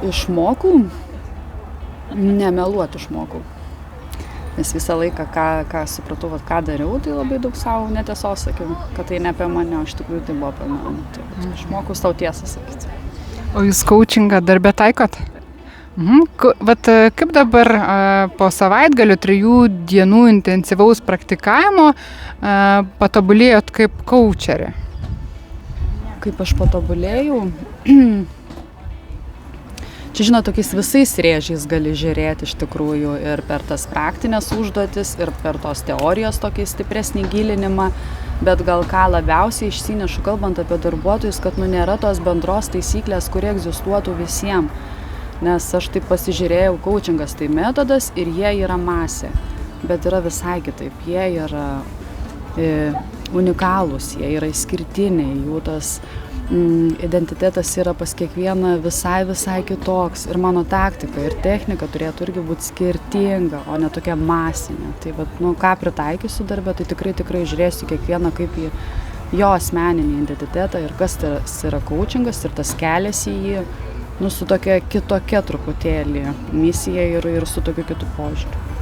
Išmokau, nemeluoti išmokau. Nes visą laiką, ką supratau, ką dariau, tai labai daug savo netiesos sakiau, kad tai ne apie mane, o iš tikrųjų tai buvo apie mane. Tai išmokau savo tiesą sakyti. O jūs coachingą darbę taikot? Vat kaip dabar po savaitgalių 3 dienų intensyvaus praktikavimo patobulėjot kaip coacherė? Kaip aš patobulėjau? Čia, žinot, tokiais visais rėžiais gali žiūrėti iš tikrųjų ir per tas praktinės užduotis, ir per tos teorijos tokį stipresnį gilinimą, bet gal ką labiausiai išsinešu, kalbant apie darbuotojus, kad nėra tos bendros taisyklės, kurie egzistuotų visiems. Nes aš taip pasižiūrėjau, coachingas tai metodas ir jie yra masė, bet yra visai kitaip, jie yra unikalūs, jie yra išskirtiniai, jų tas identitetas yra pas kiekvieną visai kitoks ir mano taktika ir technika turėtų irgi būti skirtinga, o ne tokia masinė. Tai vat, ką pritaikysiu darbe, tai tikrai žiūrėsiu kiekvieną kaip į jo asmeninį identitetą ir kas tas yra coachingas ir tas kelias į jį, su tokia kitokia truputėlį misija ir su tokiu kitu požiūriu.